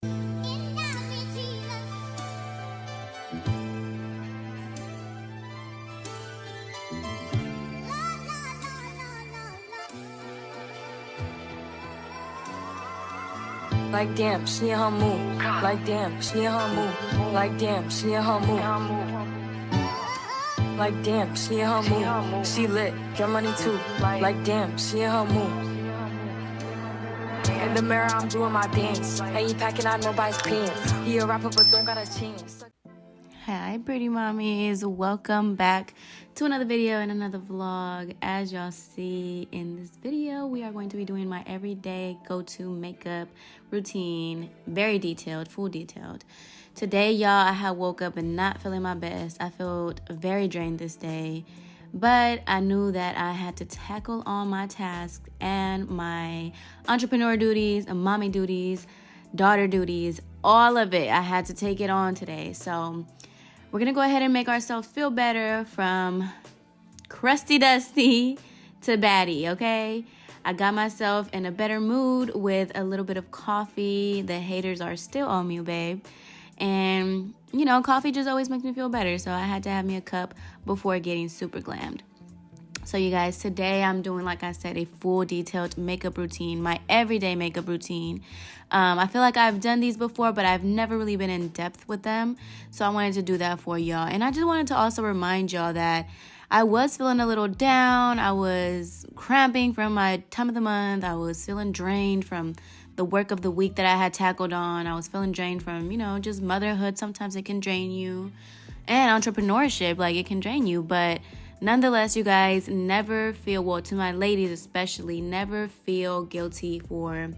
Like damn, she in her mood. Like damn, she in her mood. Like damn, she in her mood. Like damn, she in her mood. She lit, get money too. Like damn, she in her mood. In the mirror, I'm doing my dance. And he packing out nobody's pants. He a rapper, but don't got a chance. Hi pretty mommies, welcome back to another video and another vlog. As y'all see in this video, we are going to be doing my everyday go-to makeup routine, very detailed, full detailed. Today y'all, I had woke up and not feeling my best. I felt very drained this day, but I knew that I had to tackle all my tasks and my entrepreneur duties and mommy duties, daughter duties, all of it. I had to take it on today. So we're going to go ahead and make ourselves feel better from crusty dusty to baddie, okay? I got myself in a better mood with a little bit of coffee. The haters are still on me, babe. And, you know, coffee just always makes me feel better. So I had to have me a cup before getting super glammed. So you guys, today I'm doing, like I said, a full detailed makeup routine, my everyday makeup routine. I feel like I've done these before, but I've never really been in depth with them. So I wanted to do that for y'all. And I just wanted to also remind y'all that I was feeling a little down. I was cramping from my time of the month. I was feeling drained from the work of the week that I had tackled on. I was feeling drained from, you know, just motherhood. Sometimes it can drain you. And entrepreneurship, like it can drain you. But nonetheless, you guys, never feel, well, to my ladies especially, never feel guilty for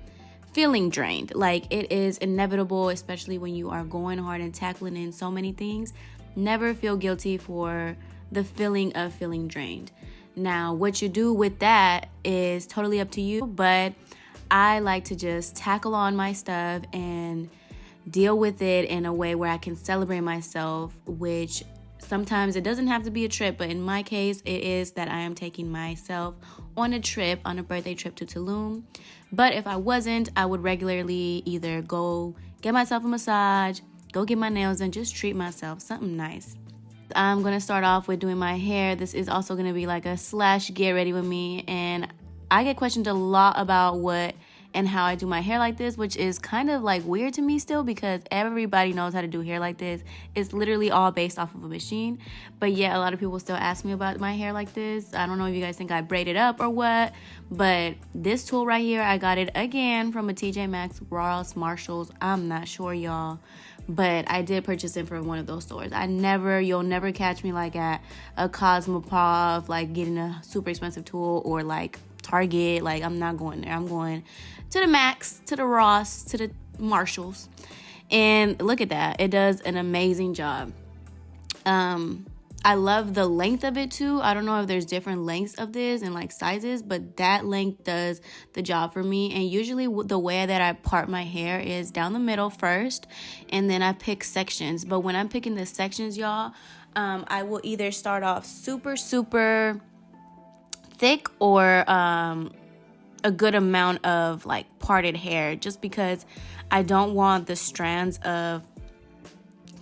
feeling drained. Like, it is inevitable, especially when you are going hard and tackling in so many things. Never feel guilty for the feeling of feeling drained. Now, what you do with that is totally up to you, but I like to just tackle on my stuff and deal with it in a way where I can celebrate myself, which sometimes it doesn't have to be a trip, but in my case, it is that I am taking myself on a trip, on a birthday trip to Tulum. But if I wasn't, I would regularly either go get myself a massage, go get my nails done, just treat myself, something nice. I'm going to start off with doing my hair. This is also going to be like a / get ready with me. And I get questioned a lot about what and how I do my hair like this, which is kind of like weird to me still because everybody knows how to do hair like this. It's literally all based off of a machine. But yeah, a lot of people still ask me about my hair like this. I don't know if you guys think I braid it up or what, but this tool right here, I got it again from a TJ Maxx, Ross, Marshalls. I'm not sure, y'all, but I did purchase it from one of those stores. You'll never catch me like at a Cosmoprof, like getting a super expensive tool, or like Target. Like, I'm not going there. I'm going to the Max, to the Ross, to the Marshalls. And look at that. It does an amazing job. I love the length of it too. I don't know if there's different lengths of this and like sizes, but that length does the job for me. And usually the way that I part my hair is down the middle first, and then I pick sections. But when I'm picking the sections, y'all, I will either start off super, super thick or a good amount of like parted hair, just because I don't want the strands of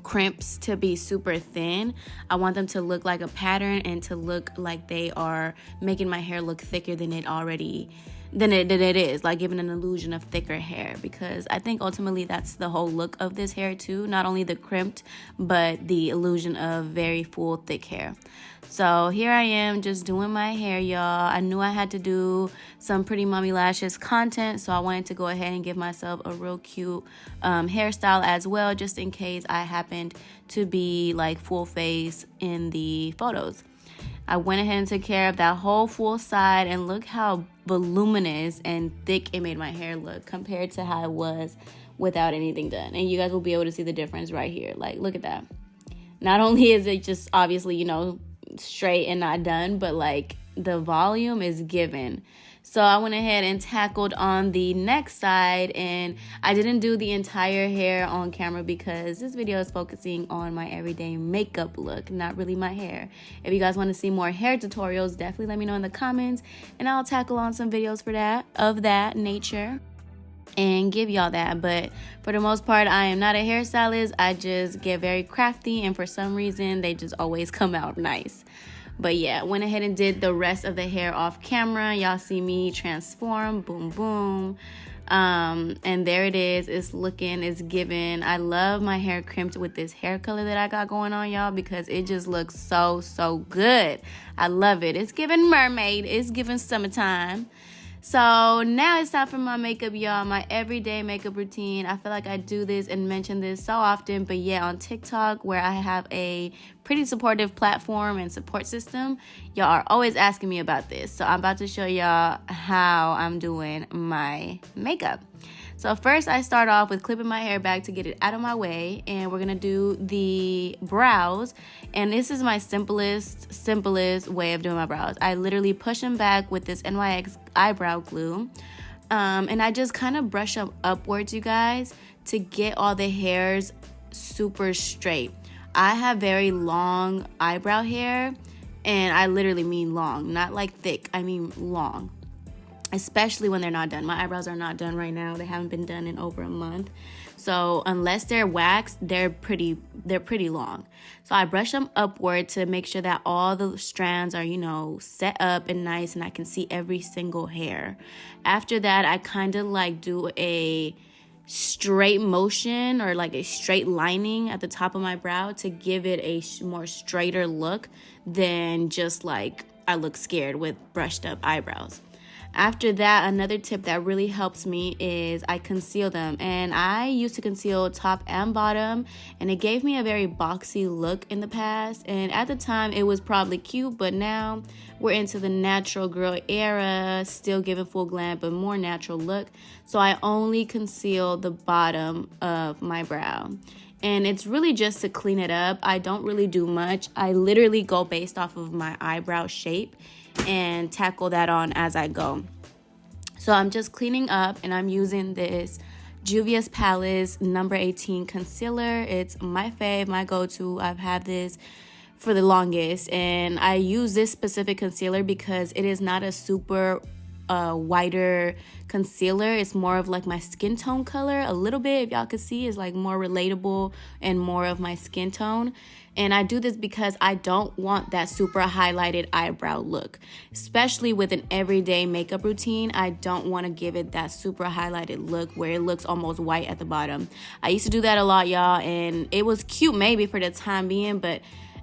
crimps to be super thin. I want them to look like a pattern and to look like they are making my hair look thicker than it is, like giving an illusion of thicker hair, because I think ultimately that's the whole look of this hair too, not only the crimped but the illusion of very full thick hair. So here I am just doing my hair, y'all. I knew I had to do some Pretty Mommy Lashes content, so I wanted to go ahead and give myself a real cute hairstyle as well, just in case I happened to be like full face in the photos. I went ahead and took care of that whole full side, and look how voluminous and thick it made my hair look compared to how it was without anything done. And you guys will be able to see the difference right here. Like, look at that. Not only is it just obviously, you know, straight and not done, but like the volume is given. So I went ahead and tackled on the next side, and I didn't do the entire hair on camera because this video is focusing on my everyday makeup look, not really my hair. If you guys want to see more hair tutorials, definitely let me know in the comments, and I'll tackle on some videos for that, of that nature. and give y'all that. But for the most part, I am not a hairstylist. I just get very crafty, and for some reason they just always come out nice. But yeah, went ahead and did the rest of the hair off camera. Y'all see me transform, boom boom. And there it is. It's looking, it's giving. I love my hair crimped with this hair color that I got going on, y'all, because it just looks so good. I love it. It's giving mermaid. It's giving summertime. So now it's time for my makeup, y'all. My everyday makeup routine. I feel like I do this and mention this so often, but yeah, on TikTok, where I have a pretty supportive platform and support system, y'all are always asking me about this. So I'm about to show y'all how I'm doing my makeup. So first I start off with clipping my hair back to get it out of my way, and we're gonna do the brows. And this is my simplest way of doing my brows. I literally push them back with this NYX eyebrow glue, and I just kind of brush them upwards, you guys, to get all the hairs super straight. I have very long eyebrow hair, and I literally mean long, not like thick, I mean long. Especially when they're not done. My eyebrows are not done right now. They haven't been done in over a month. So unless they're waxed, they're pretty long. So I brush them upward to make sure that all the strands are, you know, set up and nice, and I can see every single hair. After that, I kind of like do a straight motion or like a straight lining at the top of my brow to give it a more straighter look than just like I look scared with brushed up eyebrows. After that, another tip that really helps me is I conceal them. And I used to conceal top and bottom, and it gave me a very boxy look in the past. And at the time, it was probably cute, but now we're into the natural girl era, still giving full glam, but more natural look. So I only conceal the bottom of my brow. And it's really just to clean it up. I don't really do much. I literally go based off of my eyebrow shape and tackle that on as I go. So I'm just cleaning up, and I'm using this Juvia's Palace number 18 concealer. It's my fave, my go-to. I've had this for the longest, and I use this specific concealer because it is not a super whiter concealer. It's more of like my skin tone color a little bit. If y'all could see, is like more relatable and more of my skin tone. And I do this because I don't want that super highlighted eyebrow look, especially with an everyday makeup routine. I don't want to give it that super highlighted look where it looks almost white at the bottom. I used to do that a lot, y'all, and it was cute maybe for the time being, but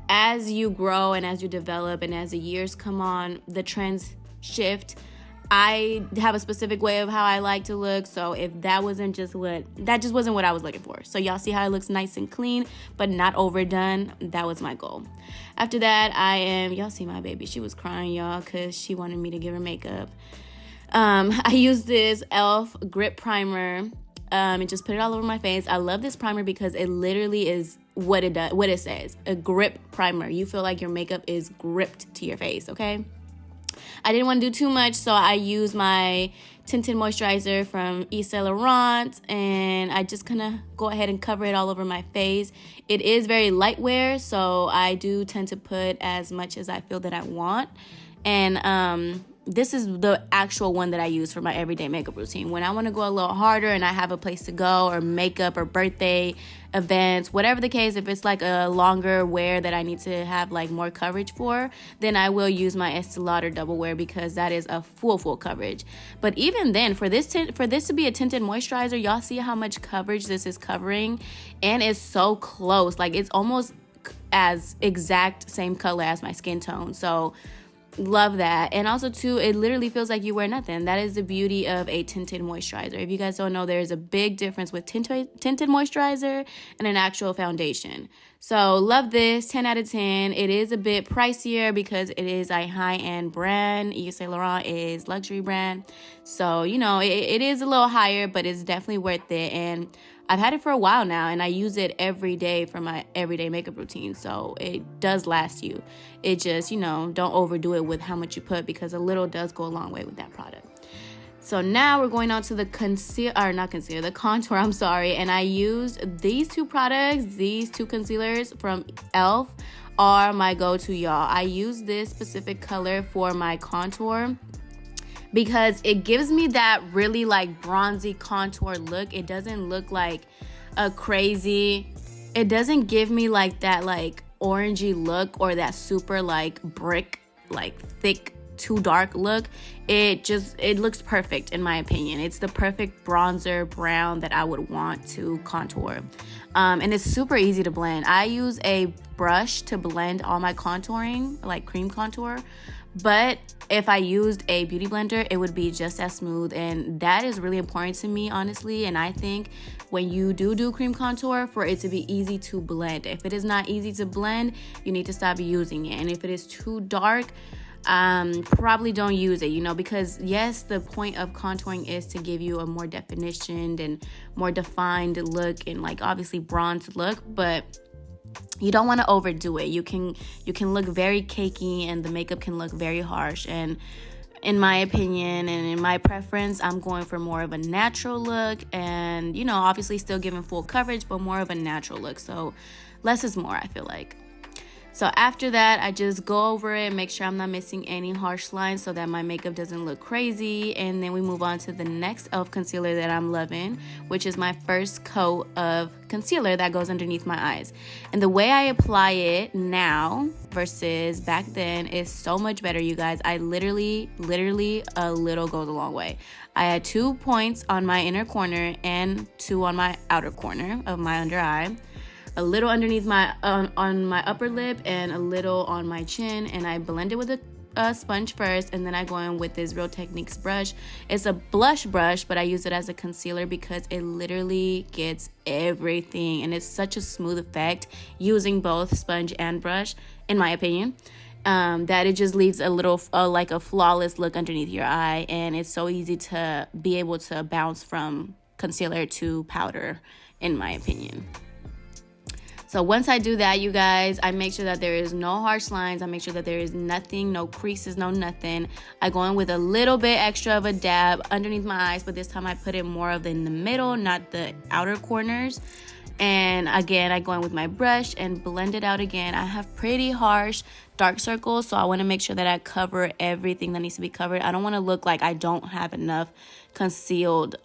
as you grow and as you develop and as the years come on, the trends shift. I have a specific way of how I like to look, so if that just wasn't what I was looking for. So y'all see how it looks nice and clean, but not overdone. That was my goal. After that, y'all see my baby. She was crying, y'all, because she wanted me to give her makeup. I used this e.l.f. grip primer and just put it all over my face. I love this primer because it literally is what it says, a grip primer. You feel like your makeup is gripped to your face, okay? I didn't want to do too much, so I used my tinted moisturizer from Yves Saint Laurent, and I just kind of go ahead and cover it all over my face. It is very light wear, so I do tend to put as much as I feel that I want. And this is the actual one that I use for my everyday makeup routine. When I want to go a little harder and I have a place to go, or makeup or birthday events, whatever the case, if it's like a longer wear that I need to have like more coverage for, then I will use my Estee Lauder double wear because that is a full coverage. But even then, for this to be a tinted moisturizer, y'all see how much coverage this is covering, and it's so close, like it's almost as exact same color as my skin tone. So love that. And also too, it literally feels like you wear nothing. That is the beauty of a tinted moisturizer. If you guys don't know, there's a big difference with tinted moisturizer and an actual foundation. So love this, 10 out of 10. It is a bit pricier because it is a high-end brand. Yves Saint Laurent is luxury brand, so you know it is a little higher, but it's definitely worth it. And I've had it for a while now, and I use it every day for my everyday makeup routine, so it does last you. It just, you know, don't overdo it with how much you put, because a little does go a long way with that product. So now we're going on to the the contour, I'm sorry. And I used these two products, these two concealers from e.l.f. are my go-to, y'all. I use this specific color for my contour. because it gives me that really like bronzy contour look. It doesn't look like a crazy, it doesn't give me like that like orangey look or that super like brick, like thick, too dark look. It looks perfect in my opinion. It's the perfect bronzer brown that I would want to contour. And it's super easy to blend. I use a brush to blend all my contouring, like cream contour. But if I used a beauty blender, it would be just as smooth. And that is really important to me, honestly. And I think when you do cream contour, for it to be easy to blend. If it is not easy to blend, you need to stop using it. And if it is too dark, probably don't use it, you know, because yes, the point of contouring is to give you a more definitioned and more defined look and like obviously bronzed look, but you don't want to overdo it. You can look very cakey and the makeup can look very harsh. And in my opinion and in my preference, I'm going for more of a natural look and, you know, obviously still giving full coverage, but more of a natural look. So less is more, I feel like. So after that, I just go over it and make sure I'm not missing any harsh lines so that my makeup doesn't look crazy. And then we move on to the next e.l.f. concealer that I'm loving, which is my first coat of concealer that goes underneath my eyes. And the way I apply it now versus back then is so much better, you guys. I literally, a little goes a long way. I had 2 points on my inner corner and 2 on my outer corner of my under eye. A little underneath my on my upper lip and a little on my chin, and I blend it with a sponge first, and then I go in with this Real Techniques brush. It's a blush brush, but I use it as a concealer because it literally gets everything, and it's such a smooth effect using both sponge and brush, in my opinion, that it just leaves a little like a flawless look underneath your eye, and it's so easy to be able to bounce from concealer to powder, in my opinion. So once I do that, you guys, I make sure that there is no harsh lines. I make sure that there is nothing, no creases, no nothing. I go in with a little bit extra of a dab underneath my eyes, but this time I put it more of in the middle, not the outer corners. And again, I go in with my brush and blend it out again. I have pretty harsh dark circles, so I want to make sure that I cover everything that needs to be covered. I don't want to look like I don't have enough concealed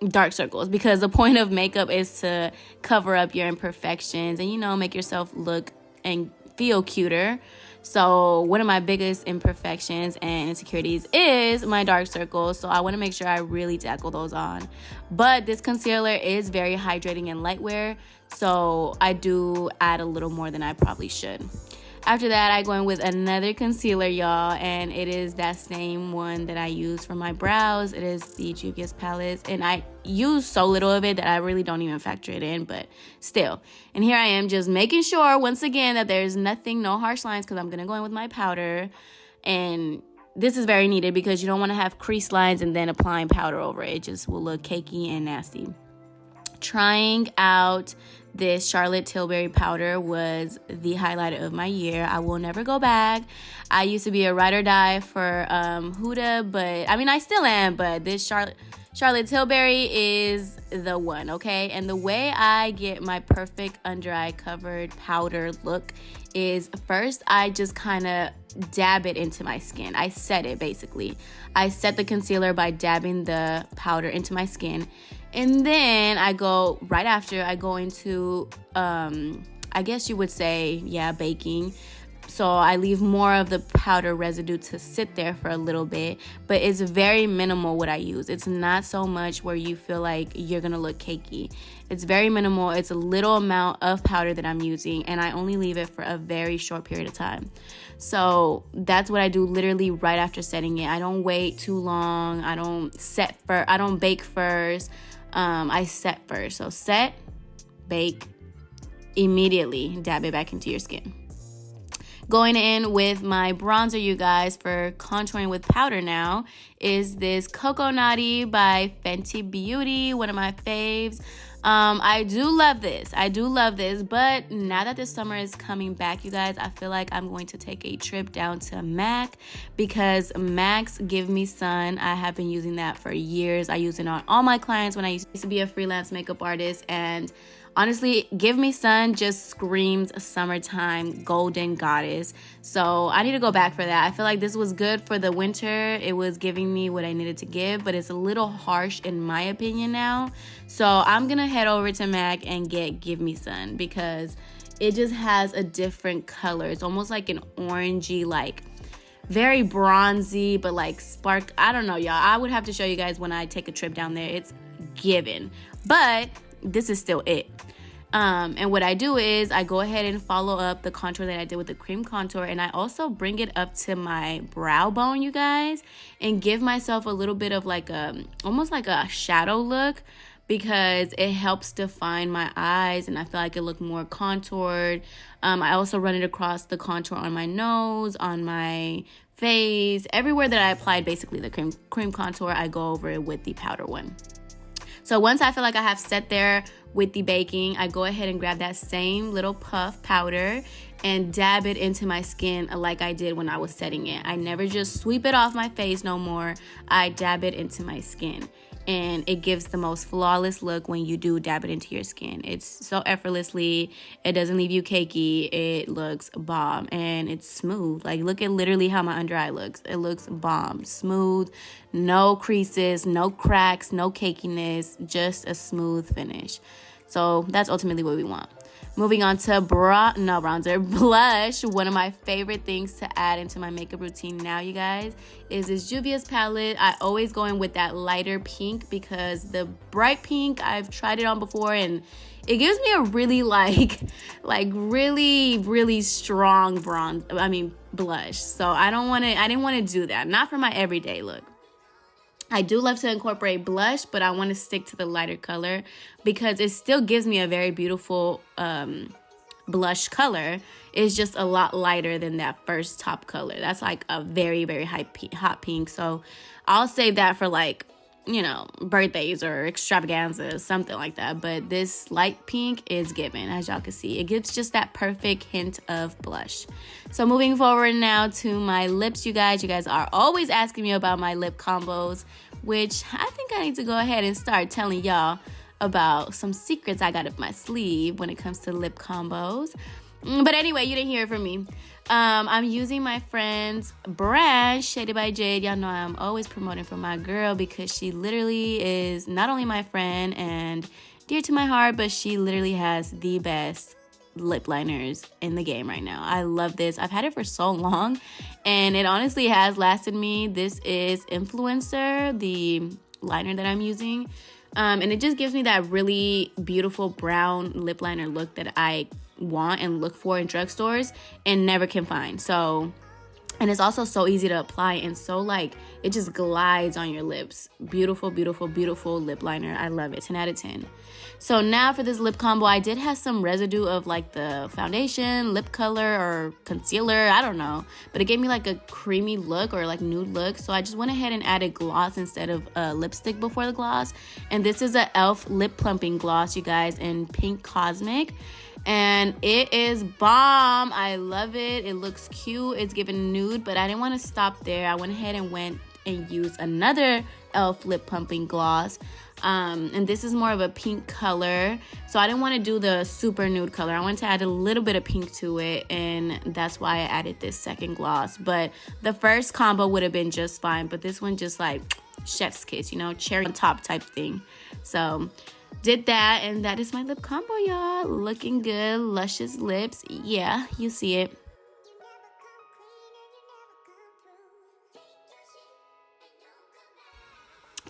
dark circles, because the point of makeup is to cover up your imperfections and, you know, make yourself look and feel cuter. So one of my biggest imperfections and insecurities is my dark circles, so I want to make sure I really tackle those on. But this concealer is very hydrating and lightwear, so I do add a little more than I probably should. After that, I go in with another concealer, y'all, and it is that same one that I use for my brows. It is the Juvia's palette, and I use so little of it that I really don't even factor it in, but still. And here I am just making sure, once again, that there's nothing, no harsh lines, because I'm going to go in with my powder. And this is very needed because you don't want to have crease lines and then applying powder over it. It just will look cakey and nasty. Trying out this Charlotte Tilbury powder was the highlight of my year. I will never go back. I used to be a ride or die for Huda, but I mean, I still am, but this Charlotte Tilbury is the one, okay? And the way I get my perfect under eye covered powder look is, first I just kind of dab it into my skin. I set it, basically. I set the concealer by dabbing the powder into my skin. And then I go, right after, I go into, I guess you would say, yeah, baking. So I leave more of the powder residue to sit there for a little bit, but it's very minimal what I use. It's not so much where you feel like you're gonna look cakey. It's very minimal. It's a little amount of powder that I'm using, and I only leave it for a very short period of time. So that's what I do literally right after setting it. I don't wait too long. I don't bake first. I set first. So set, bake, immediately dab it back into your skin. Going in with my bronzer, you guys, for contouring with powder now, is this Coco Naughty by Fenty Beauty, one of my faves. I do love this. But now that the summer is coming back, you guys, I feel like I'm going to take a trip down to MAC because MAC's Give Me Sun. I have been using that for years. I use it on all my clients when I used to be a freelance makeup artist, and honestly, Give Me Sun just screams summertime golden goddess. So I need to go back for that. I feel like this was good for the winter. It was giving me what I needed to give, but it's a little harsh in my opinion now. So I'm going to head over to MAC and get Give Me Sun because it just has a different color. It's almost like an orangey, like very bronzy, but like spark. I don't know, y'all. I would have to show you guys when I take a trip down there. It's given. But this is still it. And what I do is I go ahead and follow up the contour that I did with the cream contour, and I also bring it up to my brow bone, you guys, and give myself a little bit of like almost like a shadow look because it helps define my eyes and I feel like it look more contoured. I also run it across the contour on my nose, on my face, everywhere that I applied basically the cream contour, I go over it with the powder one. So once I feel like I have set there with the baking, I go ahead and grab that same little puff powder and dab it into my skin like I did when I was setting it. I never just sweep it off my face no more. I dab it into my skin. And it gives the most flawless look when you do dab it into your skin. It's so effortlessly. It doesn't leave you cakey. It looks bomb. And it's smooth. Like, look at literally how my under eye looks. It looks bomb. Smooth. No creases. No cracks. No cakiness. Just a smooth finish. So that's ultimately what we want. Moving on to blush. One of my favorite things to add into my makeup routine now, you guys, is this Juvia's palette. I always go in with that lighter pink because the bright pink, I've tried it on before and it gives me a really really strong blush. So I didn't want to do that. Not for my everyday look. I do love to incorporate blush, but I want to stick to the lighter color because it still gives me a very beautiful blush color. It's just a lot lighter than that first top color. That's like a very, very hot pink. So I'll save that for like, you know, birthdays or extravaganzas, something like that. But this light pink is given, as y'all can see. It gives just that perfect hint of blush. So moving forward now to my lips, you guys. You guys are always asking me about my lip combos, which I think I need to go ahead and start telling y'all about some secrets I got up my sleeve when it comes to lip combos. But anyway, you didn't hear it from me. I'm using my friend's brand, Shaded by Jade. Y'all know I'm always promoting for my girl because she literally is not only my friend and dear to my heart, but she literally has the best lip liners in the game right now. I love this. I've had it for so long and it honestly has lasted me. This is Influencer, the liner that I'm using. And it just gives me that really beautiful brown lip liner look that I want and look for in drugstores and never can find. So, and it's also so easy to apply and so like it just glides on your lips. Beautiful, beautiful, beautiful lip liner. I love it. 10 out of 10. So now for this lip combo, I did have some residue of like the foundation, lip color, or concealer. I don't know. But it gave me like a creamy look or like nude look. So I just went ahead and added gloss instead of lipstick before the gloss. And this is a e.l.f. lip plumping gloss, you guys, in Pink Cosmic. And it is bomb. I love it. It looks cute. It's given nude, but I didn't want to stop there. I went ahead and used another e.l.f. lip pumping gloss. And this is more of a pink color. So I didn't want to do the super nude color. I wanted to add a little bit of pink to it. And that's why I added this second gloss. But the first combo would have been just fine. But this one just like chef's kiss, you know, cherry on top type thing. So did that, and that is my lip combo, y'all. Looking good, luscious lips. Yeah, you see it.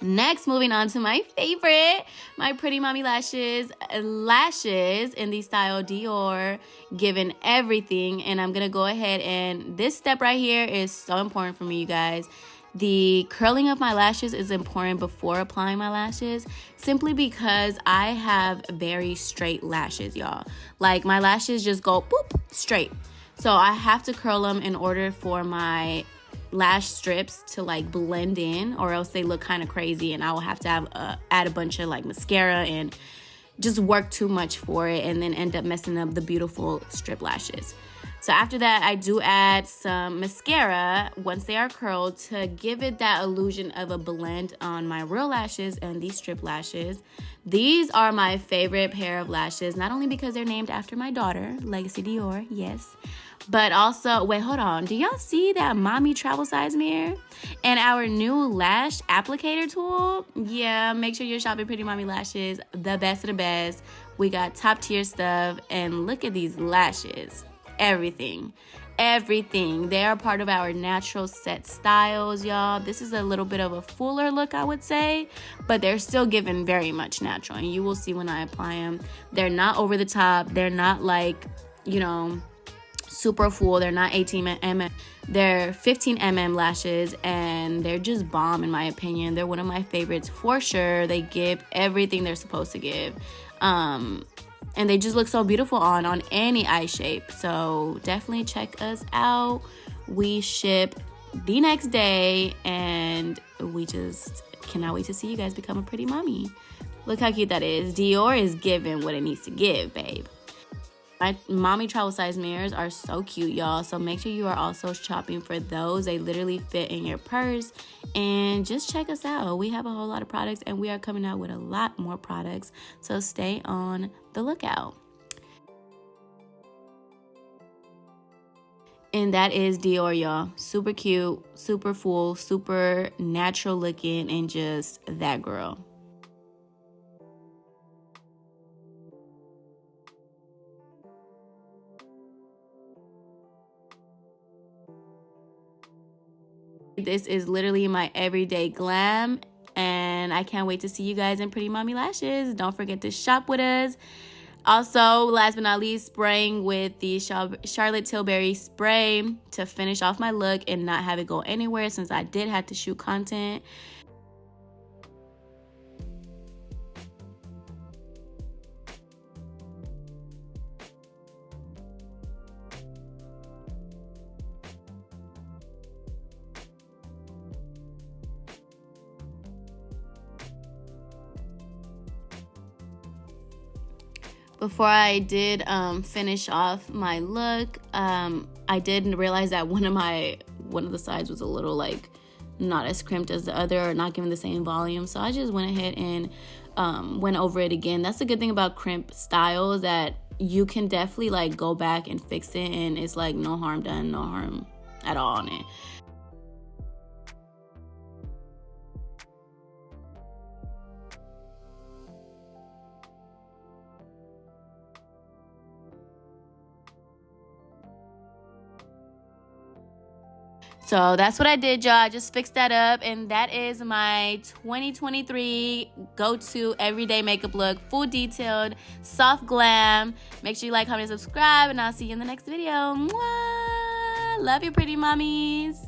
Next, moving on to my favorite, my Pretty Mommy lashes in the style Dior, given everything. And I'm gonna go ahead and this step right here is so important for me, you guys. The curling of my lashes is important before applying my lashes, simply because I have very straight lashes, y'all. Like, my lashes just go boop straight. So I have to curl them in order for my lash strips to like blend in, or else they look kind of crazy and I will have to add a bunch of like mascara and just work too much for it and then end up messing up the beautiful strip lashes. So after that, I do add some mascara once they are curled to give it that illusion of a blend on my real lashes and these strip lashes. These are my favorite pair of lashes, not only because they're named after my daughter, Legacy Dior, yes, but also, wait, hold on. Do y'all see that mommy travel size mirror? And our new lash applicator tool? Yeah, make sure you're shopping Pretty Mommy Lashes, the best of the best. We got top tier stuff, and look at these lashes. Everything. They are part of our natural set styles, y'all. This is a little bit of a fuller look, I would say, but they're still giving very much natural, and you will see when I apply them. They're not over the top. They're not like, you know, super full. They're not 18 mm. They're 15 mm lashes, and they're just bomb in my opinion. They're one of my favorites for sure. They give everything they're supposed to give. And they just look so beautiful on any eye shape. So definitely check us out. We ship the next day, and we just cannot wait to see you guys become a pretty mommy. Look how cute that is. Dior is giving what it needs to give, babe. My mommy travel size mirrors are so cute, y'all. So make sure you are also shopping for those. They literally fit in your purse. And just check us out. We have a whole lot of products, and we are coming out with a lot more products. So stay on the lookout. And that is Dior, y'all. Super cute, super full, super natural looking, and just that girl. This is literally my everyday glam, and I can't wait to see you guys in Pretty Mommy Lashes. Don't forget to shop with us. Also, last but not least, spraying with the Charlotte Tilbury spray to finish off my look and not have it go anywhere, since I did have to shoot content. Before I did finish off my look, I did realize that one of the sides was a little like not as crimped as the other, or not giving the same volume. So I just went ahead and went over it again. That's the good thing about crimp styles, that you can definitely like go back and fix it, and it's like no harm done, no harm at all on it. So that's what I did, y'all. I just fixed that up, and that is my 2023 go-to everyday makeup look. Full detailed, soft glam. Make sure you like, comment, and subscribe, and I'll see you in the next video. Mwah! Love you, pretty mommies.